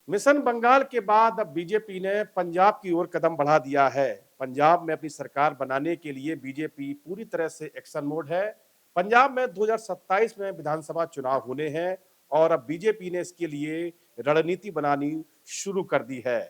Mission Bengal के बाद अब बीजेपी ने पंजाब की ओर कदम बढ़ा दिया है। पंजाब में अपनी सरकार बनाने के लिए बीजेपी पूरी तरह से एक्शन मोड है। पंजाब में 2027 में विधानसभा चुनाव होने हैं और अब बीजेपी ने इसके लिए रणनीति बनानी शुरू कर दी है।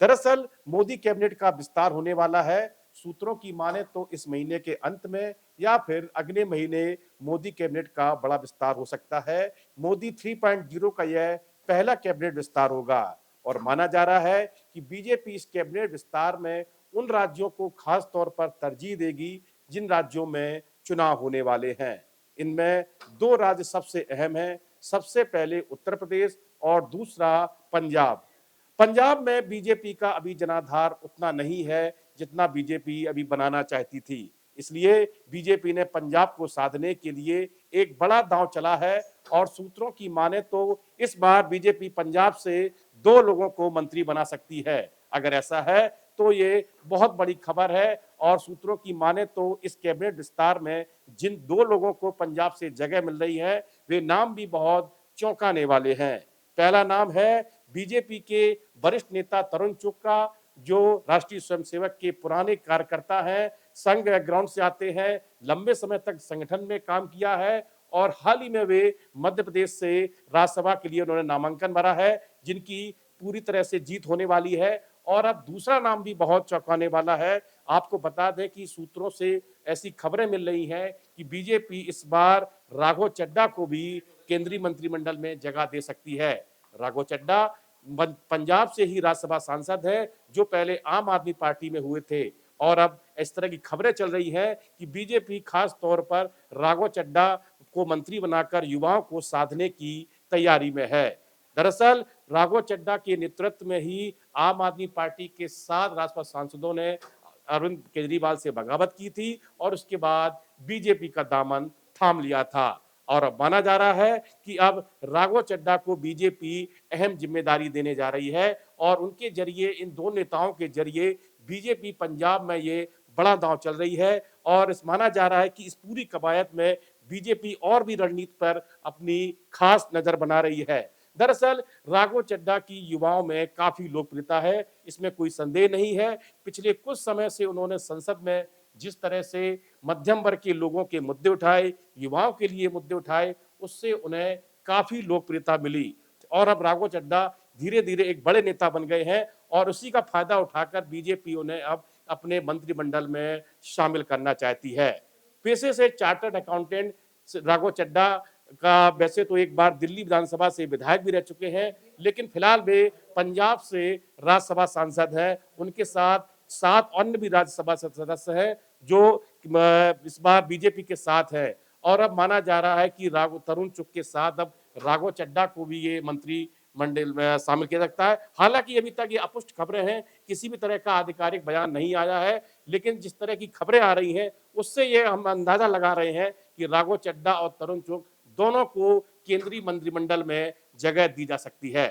दरअसल मोदी कैबिनेट का विस्तार होने वाला है। सूत्रों की माने तो इस महीने के अंत में या फिर अगले महीने मोदी कैबिनेट का बड़ा विस्तार हो सकता है। मोदी 3.0 का यह पहला कैबिनेट विस्तार होगा और माना जा रहा है कि बीजेपी इस कैबिनेट विस्तार में उन राज्यों को खास तौर पर तरजीह देगी जिन राज्यों में चुनाव होने वाले हैं। इनमें दो राज्य सबसे अहम हैं। सबसे पहले उत्तर प्रदेश और दूसरा पंजाब। पंजाब में बीजेपी का अभी जनाधार उतना नहीं है जितना बीजेपी अभी बनाना चाहती थी। इसलिए बीजेपी ने पंजाब को साधने के लिए एक बड़ा दांव चला है और सूत्रों की माने तो इस बार बीजेपी पंजाब से दो लोगों को मंत्री बना सकती है। अगर ऐसा है तो ये बहुत बड़ी खबर है और सूत्रों की माने तो इस कैबिनेट विस्तार में जिन दो लोगों को पंजाब से जगह मिल रही है वे नाम भी बहुत चौंकाने वाले हैं। पहला नाम है बीजेपी के वरिष्ठ नेता तरुण चुग का, जो राष्ट्रीय स्वयंसेवक के पुराने कार्यकर्ता हैं, संघ बैकग्राउंड से आते हैं, लंबे समय तक संगठन में काम किया है और हाल ही में वे मध्य प्रदेश से राज्यसभा के लिए उन्होंने नामांकन भरा है, जिनकी पूरी तरह से जीत होने वाली है। और अब दूसरा नाम भी बहुत चौंकाने वाला है। आपको बता दें कि सूत्रों से ऐसी खबरें मिल रही हैं कि बीजेपी इस बार राघव चड्ढा को भी केंद्रीय मंत्रिमंडल में जगह दे सकती है। राघव चड्ढा पंजाब से ही राज्यसभा सांसद है, जो पहले आम आदमी पार्टी में हुए थे और अब इस तरह की खबरें चल रही हैं कि बीजेपी खास तौर पर राघव चड्ढा को मंत्री बनाकर युवाओं को साधने की तैयारी में है। दरअसल राघव चड्ढा के नेतृत्व में ही आम आदमी पार्टी के 7 राज्यसभा सांसदों ने अरविंद केजरीवाल से बगावत की थी और उसके बाद बीजेपी का दामन थाम लिया था। और अब माना जा रहा है कि अब राघव चड्ढा को बीजेपी अहम जिम्मेदारी देने जा रही है और उनके जरिए, इन दो नेताओं के जरिए बीजेपी पंजाब में ये बड़ा दांव चल रही है और इस माना जा रहा है कि इस पूरी कवायद में बीजेपी और भी रणनीति पर अपनी खास नजर बना रही है। दरअसल राघव चड्ढा की युवाओं में काफी लोकप्रियता है, इसमें कोई संदेह नहीं है। पिछले कुछ समय से उन्होंने संसद में जिस तरह से मध्यम वर्ग के लोगों के मुद्दे उठाए, युवाओं के लिए मुद्दे उठाए, उससे उन्हें काफी लोकप्रियता मिली और अब राघव चड्ढा धीरे धीरे एक बड़े नेता बन गए हैं और उसी का फायदा उठाकर बीजेपी उन्हें अब अपने मंत्रिमंडल में शामिल करना चाहती है। पेशे से चार्टर्ड अकाउंटेंट राघव चड्ढा का वैसे तो एक बार दिल्ली विधानसभा से विधायक भी रह चुके हैं, लेकिन फिलहाल वे पंजाब से राज्यसभा सांसद हैं। उनके साथ 7 अन्य भी राज्यसभा सदस्य हैं जो इस बार बीजेपी के साथ है और अब माना जा रहा है कि राघव तरुण चुग के साथ अब राघव चड्ढा को भी ये मंत्री मंडल में शामिल किया सकता है। हालांकि अभी तक ये अपुष्ट खबरें हैं, किसी भी तरह का आधिकारिक बयान नहीं आया है, लेकिन जिस तरह की खबरें आ रही हैं उससे ये हम अंदाजा लगा रहे हैं कि राघव चड्ढा और तरुण चुग दोनों को केंद्रीय मंत्रिमंडल में जगह दी जा सकती है।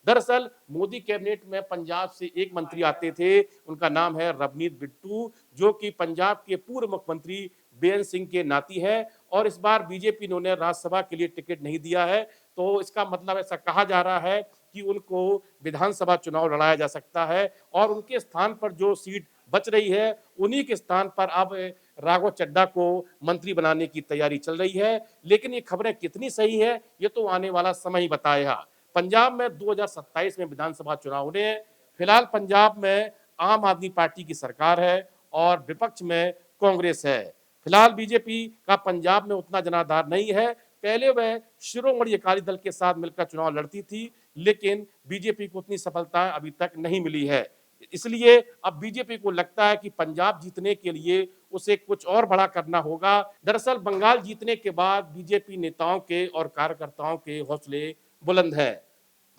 दरअसल मोदी कैबिनेट में पंजाब से एक मंत्री आते थे, उनका नाम है रवनीत बिट्टू, जो कि पंजाब के पूर्व मुख्यमंत्री बेअंत सिंह के नाती हैं और इस बार बीजेपी ने उन्हें राज्यसभा के लिए टिकट नहीं दिया है। तो इसका मतलब ऐसा कहा जा रहा है कि उनको विधानसभा चुनाव लड़ाया जा सकता है और उनके स्थान पर जो सीट बच रही है उन्हीं के स्थान पर अब राघव चड्ढा को मंत्री बनाने की तैयारी चल रही है। लेकिन ये खबरें कितनी सही है ये तो आने वाला समय ही बताएगा। पंजाब में 2027 में विधानसभा चुनाव होने हैं। फिलहाल पंजाब में आम आदमी पार्टी की सरकार है और विपक्ष में कांग्रेस है। फिलहाल बीजेपी का पंजाब में उतना जनाधार नहीं है। पहले वह शिरोमणि अकाली दल के साथ मिलकर चुनाव लड़ती थी, लेकिन बीजेपी को उतनी सफलता अभी तक नहीं मिली है। इसलिए अब बीजेपी को लगता है कि पंजाब जीतने के लिए उसे कुछ और बड़ा करना होगा। दरअसल बंगाल जीतने के बाद बीजेपी नेताओं के और कार्यकर्ताओं के हौसले बुलंद हैं।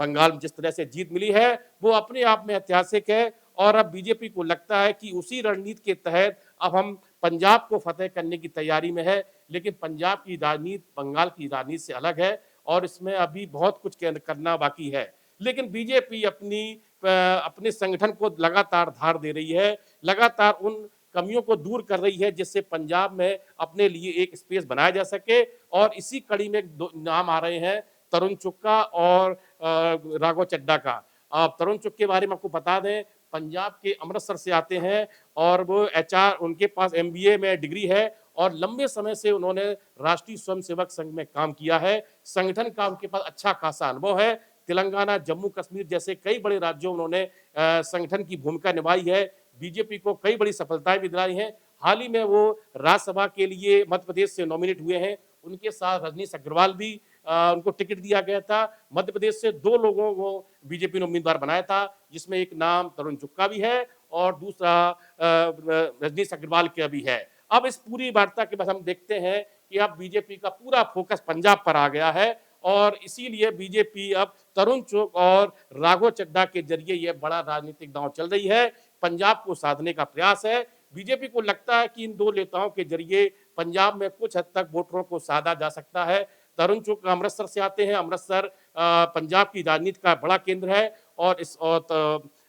बंगाल में जिस तरह से जीत मिली है वो अपने आप में ऐतिहासिक है और अब बीजेपी को लगता है कि उसी रणनीति के तहत अब हम पंजाब को फतेह करने की तैयारी में है। लेकिन पंजाब की राजनीति बंगाल की राजनीति से अलग है और इसमें अभी बहुत कुछ करना बाकी है। लेकिन बीजेपी अपने संगठन को लगातार धार दे रही है, लगातार उन कमियों को दूर कर रही है जिससे पंजाब में अपने लिए एक स्पेस बनाया जा सके और इसी कड़ी में दो नाम आ रहे हैं, तरुण चुग का और राघव चड्ढा का। आप तरुण चुग के बारे में आपको बता दें, पंजाब के अमृतसर से आते हैं और वो एचआर, उनके पास एमबीए में डिग्री है और लंबे समय से उन्होंने राष्ट्रीय स्वयंसेवक संघ में काम किया है। संगठन का उनके पास अच्छा खासा अनुभव है। तेलंगाना, जम्मू कश्मीर जैसे कई बड़े राज्यों में उन्होंने संगठन की भूमिका निभाई है। बीजेपी को कई बड़ी सफलताएं भी दिलाई हैं। हाल ही में वो राज्यसभा के लिए मध्य प्रदेश से नॉमिनेट हुए हैं। उनके साथ रजनीश अग्रवाल भी, उनको टिकट दिया गया था। मध्य प्रदेश से 2 लोगों को बीजेपी ने उम्मीदवार बनाया था, जिसमें एक नाम तरुण चुग का भी है और दूसरा रजनीश अग्रवाल का भी है। अब इस पूरी वार्ता के बाद हम देखते हैं कि अब बीजेपी का पूरा फोकस पंजाब पर आ गया है और इसीलिए बीजेपी अब तरुण चुग और राघव चड्ढा के जरिए यह बड़ा राजनीतिक दांव चल रही है। पंजाब को साधने का प्रयास है। बीजेपी को लगता है कि इन 2 नेताओं के जरिए पंजाब में कुछ हद तक वोटरों को साधा जा सकता है। तरुण चुग अमृतसर से आते हैं। अमृतसर पंजाब की राजनीति का बड़ा केंद्र है और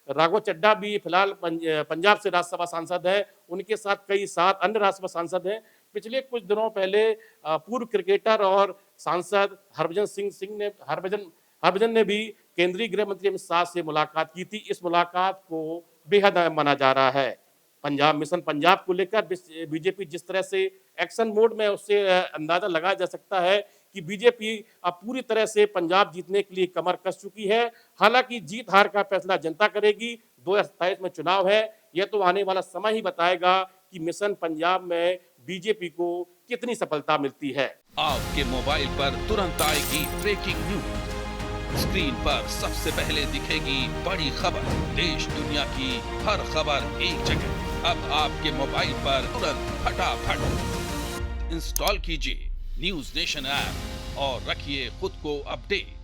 राघव चड्ढा भी फिलहाल पंजाब से राज्यसभा सांसद है। उनके साथ कई 7 अन्य राज्यसभा सांसद हैं। पिछले कुछ दिनों पहले पूर्व क्रिकेटर और सांसद हरभजन ने भी केंद्रीय गृह मंत्री अमित शाह से मुलाकात की थी। इस मुलाकात को बेहद अहम माना जा रहा है। पंजाब मिशन पंजाब को लेकर बीजेपी जिस तरह से एक्शन मोड में, उससे अंदाजा लगाया जा सकता है कि बीजेपी अब पूरी तरह से पंजाब जीतने के लिए कमर कस चुकी है। हालांकि जीत हार का फैसला जनता करेगी। 2027 में चुनाव है। यह तो आने वाला समय ही बताएगा कि मिशन पंजाब में बीजेपी को कितनी सफलता मिलती है। आपके मोबाइल पर तुरंत आएगी ब्रेकिंग न्यूज। स्क्रीन पर सबसे पहले दिखेगी बड़ी खबर। देश दुनिया की हर खबर एक जगह। अब आपके मोबाइल पर तुरंत फटाफट इंस्टॉल कीजिए न्यूज़ नेशन ऐप और रखिए खुद को अपडेट।